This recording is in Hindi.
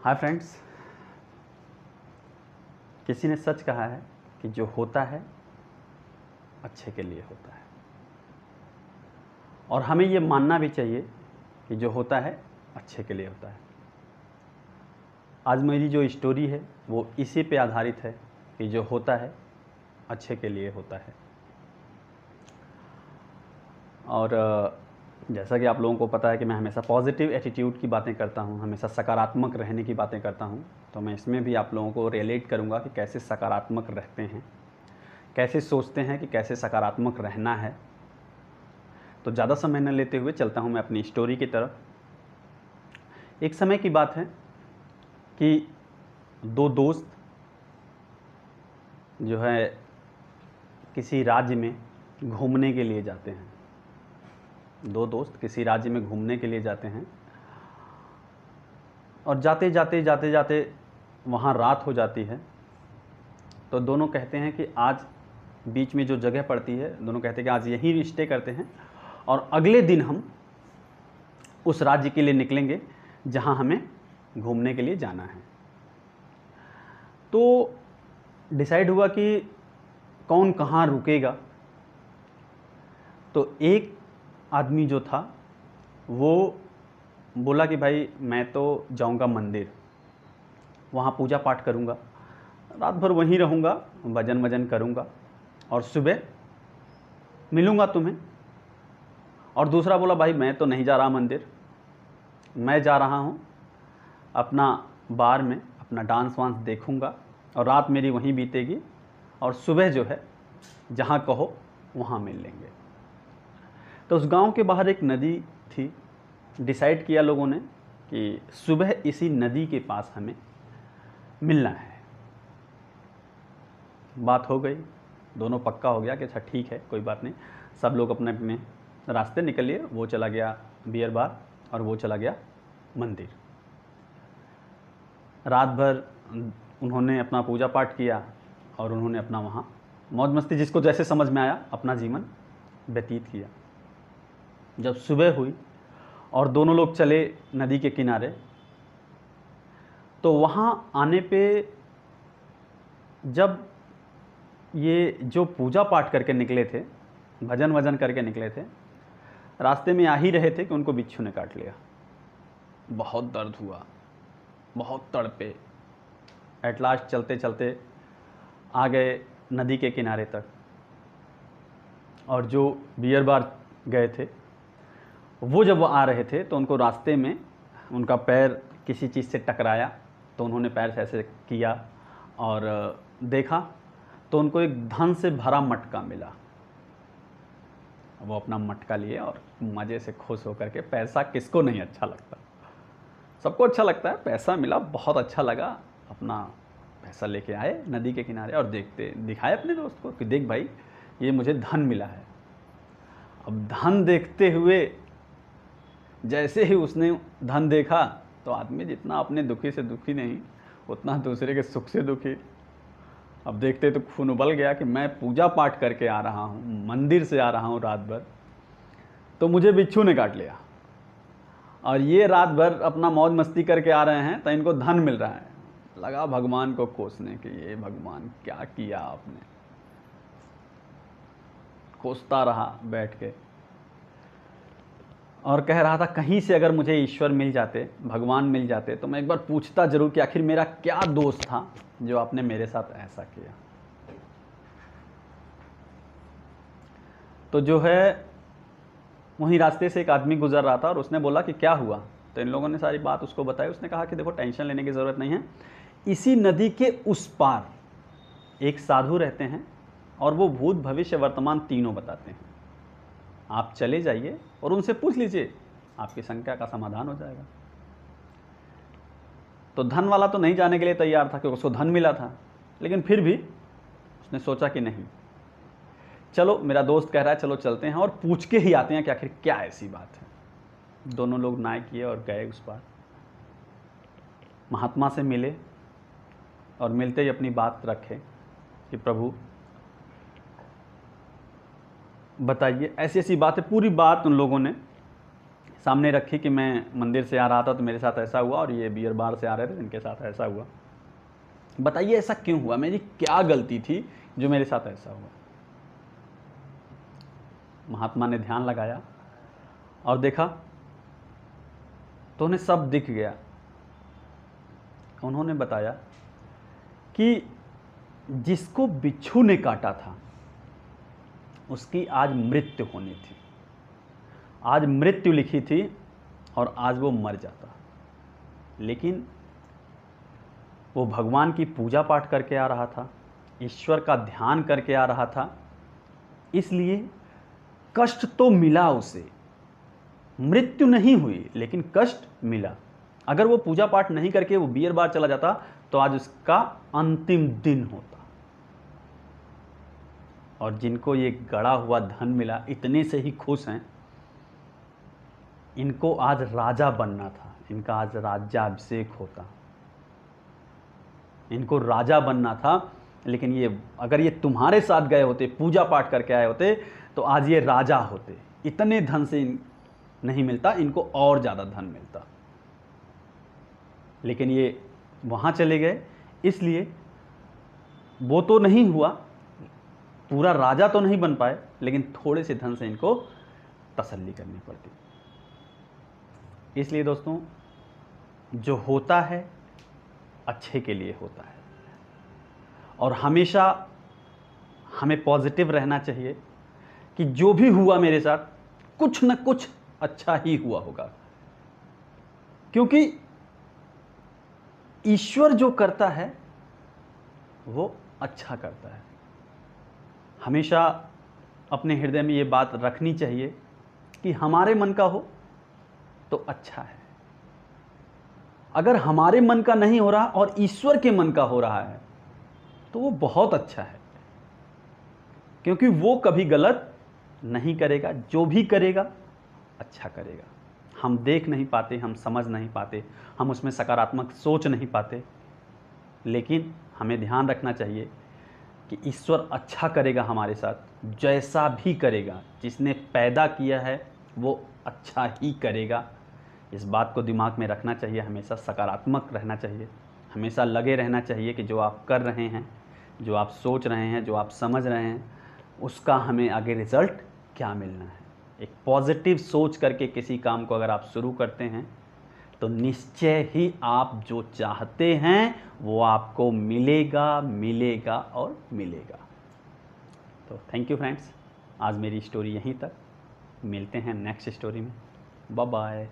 हाय फ्रेंड्स, किसी ने सच कहा है कि जो होता है अच्छे के लिए होता है, और हमें ये मानना भी चाहिए कि जो होता है अच्छे के लिए होता है। आज मेरी जो स्टोरी है वो इसी पे आधारित है कि जो होता है अच्छे के लिए होता है। और जैसा कि आप लोगों को पता है कि मैं हमेशा पॉजिटिव एटीट्यूड की बातें करता हूँ, हमेशा सकारात्मक रहने की बातें करता हूँ, तो मैं इसमें भी आप लोगों को रिलेट करूँगा कि कैसे सकारात्मक रहते हैं, कैसे सोचते हैं कि कैसे सकारात्मक रहना है। तो ज़्यादा समय न लेते हुए चलता हूँ मैं अपनी स्टोरी की तरफ। एक समय की बात है कि दो दोस्त जो है किसी राज्य में घूमने के लिए जाते हैं। दो दोस्त किसी राज्य में घूमने के लिए जाते हैं और जाते जाते वहाँ रात हो जाती है। तो दोनों कहते हैं कि आज बीच में जो जगह पड़ती है, दोनों कहते हैं कि आज यहीं स्टे करते हैं और अगले दिन हम उस राज्य के लिए निकलेंगे जहाँ हमें घूमने के लिए जाना है। तो डिसाइड हुआ कि कौन कहाँ रुकेगा। तो एक आदमी जो था वो बोला कि भाई मैं तो जाऊंगा मंदिर, वहाँ पूजा पाठ करूंगा, रात भर वहीं रहूंगा, भजन वजन करूंगा और सुबह मिलूंगा तुम्हें। और दूसरा बोला भाई मैं तो नहीं जा रहा मंदिर, मैं जा रहा हूँ अपना बार में अपना डांस वांस देखूंगा और रात मेरी वहीं बीतेगी और सुबह जो है जहाँ कहो वहाँ मिल लेंगे। तो उस गांव के बाहर एक नदी थी। डिसाइड किया लोगों ने कि सुबह इसी नदी के पास हमें मिलना है। बात हो गई, दोनों पक्का हो गया कि अच्छा ठीक है कोई बात नहीं। सब लोग अपने अपने रास्ते निकल लिए। वो चला गया बियर बार और वो चला गया मंदिर। रात भर उन्होंने अपना पूजा पाठ किया और उन्होंने अपना वहाँ मौज मस्ती, जिसको जैसे समझ में आया, अपना जीवन व्यतीत किया। जब सुबह हुई और दोनों लोग चले नदी के किनारे, तो वहाँ आने पे जब ये जो पूजा पाठ करके निकले थे, भजन वजन करके निकले थे, रास्ते में आ ही रहे थे कि उनको बिच्छू ने काट लिया। बहुत दर्द हुआ, बहुत तड़पे। एट लास्ट चलते चलते आ गए नदी के किनारे तक और जो बियर बार गए थे वो जब आ रहे थे तो उनको रास्ते में उनका पैर किसी चीज़ से टकराया। तो उन्होंने पैर से ऐसे किया और देखा तो उनको एक धन से भरा मटका मिला। वो अपना मटका लिए और मज़े से खुश होकर के, पैसा किसको नहीं अच्छा लगता, सबको अच्छा लगता है, पैसा मिला, बहुत अच्छा लगा। अपना पैसा लेके आए नदी के किनारे और दिखाए अपने दोस्त को कि देख भाई ये मुझे धन मिला है। अब धन देखते हुए जैसे ही उसने धन देखा तो आदमी जितना अपने दुखी से दुखी नहीं उतना दूसरे के सुख से दुखी। अब देखते तो खून उबल गया कि मैं पूजा पाठ करके आ रहा हूँ, मंदिर से आ रहा हूँ रात भर, तो मुझे बिच्छू ने काट लिया और ये रात भर अपना मौज मस्ती करके आ रहे हैं तो इनको धन मिल रहा है। लगा भगवान को कोसने कि ये भगवान क्या किया आपने। कोसता रहा बैठ के और कह रहा था कहीं से अगर मुझे ईश्वर मिल जाते, भगवान मिल जाते, तो मैं एक बार पूछता जरूर कि आखिर मेरा क्या दोष था जो आपने मेरे साथ ऐसा किया। तो जो है वहीं रास्ते से एक आदमी गुजर रहा था और उसने बोला कि क्या हुआ। तो इन लोगों ने सारी बात उसको बताई। उसने कहा कि देखो टेंशन लेने की ज़रूरत नहीं है, इसी नदी के उस पार एक साधु रहते हैं और वो भूत भविष्य वर्तमान तीनों बताते हैं। आप चले जाइए और उनसे पूछ लीजिए, आपकी शंका का समाधान हो जाएगा। तो धन वाला तो नहीं जाने के लिए तैयार था क्योंकि उसको धन मिला था, लेकिन फिर भी उसने सोचा कि नहीं, चलो मेरा दोस्त कह रहा है चलो चलते हैं और पूछ के ही आते हैं कि आखिर क्या ऐसी बात है। दोनों लोग नाय किए और गए उस पार। महात्मा से मिले और मिलते ही अपनी बात रखे कि प्रभु बताइए ऐसी ऐसी बात है। पूरी बात उन लोगों ने सामने रखी कि मैं मंदिर से आ रहा था तो मेरे साथ ऐसा हुआ, और ये बियर बार से आ रहे थे इनके साथ ऐसा हुआ। बताइए ऐसा क्यों हुआ, मेरी क्या गलती थी जो मेरे साथ ऐसा हुआ। महात्मा ने ध्यान लगाया और देखा तो उन्हें सब दिख गया। उन्होंने बताया कि जिसको बिच्छू ने काटा था उसकी आज मृत्यु होनी थी, आज मृत्यु लिखी थी और आज वो मर जाता, लेकिन वो भगवान की पूजा पाठ करके आ रहा था, ईश्वर का ध्यान करके आ रहा था, इसलिए कष्ट तो मिला उसे, मृत्यु नहीं हुई लेकिन कष्ट मिला। अगर वो पूजा पाठ नहीं करके वो बियर बार चला जाता तो आज उसका अंतिम दिन होता। और जिनको ये गड़ा हुआ धन मिला इतने से ही खुश हैं। इनको आज राजा बनना था, इनका आज राज्याभिषेक होता, इनको राजा बनना था, लेकिन ये अगर ये तुम्हारे साथ गए होते, पूजा पाठ करके आए होते, तो आज ये राजा होते। इतने धन से नहीं मिलता, इनको और ज़्यादा धन मिलता, लेकिन ये वहाँ चले गए, इसलिए वो तो नहीं हुआ, पूरा राजा तो नहीं बन पाए, लेकिन थोड़े से धन से इनको तसल्ली करनी पड़ती। इसलिए दोस्तों, जो होता है अच्छे के लिए होता है, और हमेशा हमें पॉजिटिव रहना चाहिए कि जो भी हुआ मेरे साथ कुछ न कुछ अच्छा ही हुआ होगा, क्योंकि ईश्वर जो करता है वो अच्छा करता है। हमेशा अपने हृदय में ये बात रखनी चाहिए कि हमारे मन का हो तो अच्छा है, अगर हमारे मन का नहीं हो रहा और ईश्वर के मन का हो रहा है तो वो बहुत अच्छा है, क्योंकि वो कभी गलत नहीं करेगा, जो भी करेगा अच्छा करेगा। हम देख नहीं पाते, हम समझ नहीं पाते, हम उसमें सकारात्मक सोच नहीं पाते, लेकिन हमें ध्यान रखना चाहिए कि ईश्वर अच्छा करेगा हमारे साथ, जैसा भी करेगा, जिसने पैदा किया है वो अच्छा ही करेगा। इस बात को दिमाग में रखना चाहिए, हमेशा सकारात्मक रहना चाहिए, हमेशा लगे रहना चाहिए कि जो आप कर रहे हैं, जो आप सोच रहे हैं, जो आप समझ रहे हैं, उसका हमें आगे रिज़ल्ट क्या मिलना है। एक पॉजिटिव सोच करके किसी काम को अगर आप शुरू करते हैं तो निश्चय ही आप जो चाहते हैं वो आपको मिलेगा, मिलेगा और मिलेगा। तो थैंक यू फ्रेंड्स, आज मेरी स्टोरी यहीं तक, मिलते हैं नेक्स्ट स्टोरी में। Bye bye.